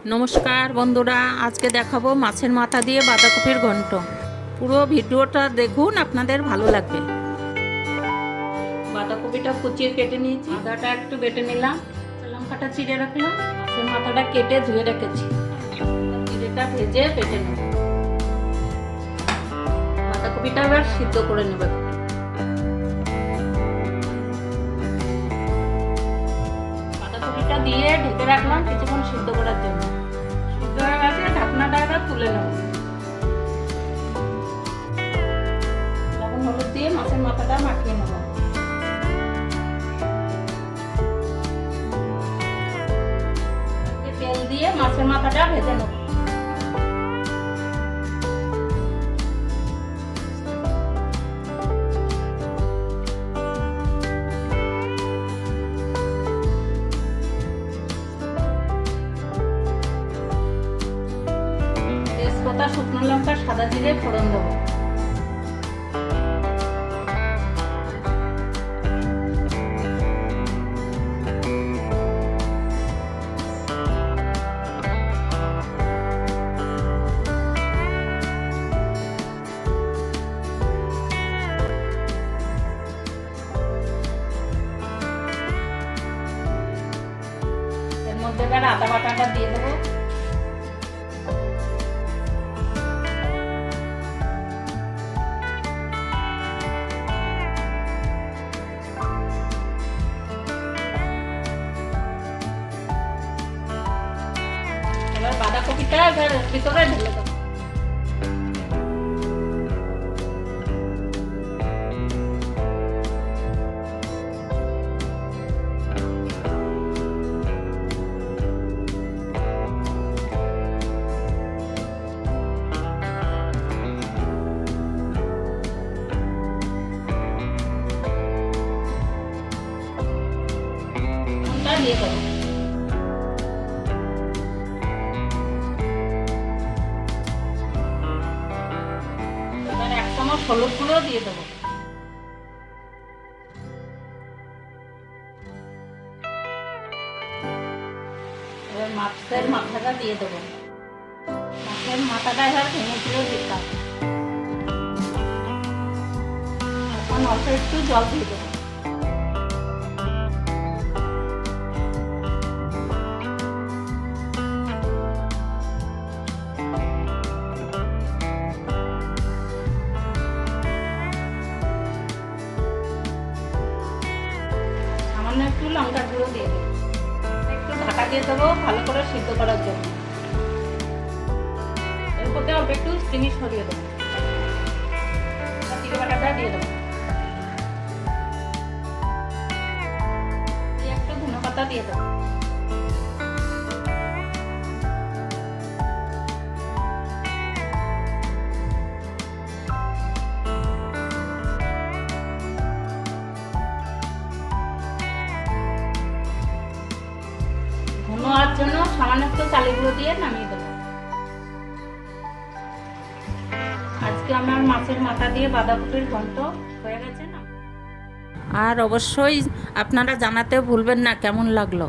নমস্কার বন্ধুরা, আজকে দেখাবো মাছের মাথা দিয়ে বাঁধাকপির ঘন্ট। পুরো ভিডিওটা দেখুন, আপনাদের ভালো লাগবে। বাঁধাকপিটা কুচিয়ে কেটে নিয়েছি, আদাটা একটু বেটে নিলাম, লঙ্কাটা চিড়ে রাখলাম, মাছের মাথাটা কেটে ধুয়ে রেখেছি। চিড়েটা ভেজে বেটে নেব। বাঁধাকপিটা এবার সিদ্ধ করে নেব। বাঁধাকপিটা দিয়ে ঢেকে রাখলাম কিছুক্ষণ সিদ্ধ করার জন্য। সিদ্ধ হয়ে গেছে, ঢাকনাটা এবার তুলে নেব। লবণ হলুদ দিয়ে মাছের মাথাটা মাখিয়ে নেব। তেল দিয়ে মাছের মাথাটা ভেজে নেব। তেজপাতা, শুকনো লঙ্কা, সাদা জিরে ফোড়ন দেবো। এর মধ্যে এবার আদা বাটাটা দিয়ে দেবো। এবার বাঁধাকপিটা এবার ভিতরে ঢেলে দেবো। দিয়ে দেবো। এবার 1 চামচ হলুদ গুঁড়ো দিয়ে দেবো। এবার মাছের মাথাটা দিয়ে দেবো। মাছের মাথাটা এবার ভেঙে তুলে দিতাম। এখন অল্প একটু জল দিয়ে দেবো। সামান্য একটু লঙ্কা গুঁড়ো দিয়ে দেবো। একটু ঢাকা দিয়ে দেবো ভালো করে সিদ্ধ করার জন্য। এর মধ্যে অল্প একটু চিনি ছড়িয়ে দেবো। জিরে বাটাটা দিয়ে দেবো। একটু ধনে পাতা দিয়ে দেবো। ধোয়ার জন্য সামান্য একটু চালের গুঁড়ো দিয়ে নামিয়ে দেবো। আজকে আমার মাছের মাথা দিয়ে বাঁধাকপির ঘন্ট হয়ে গেছে না। আর অবশ্যই আপনারা জানাতে ভুলবেন না কেমন লাগলো।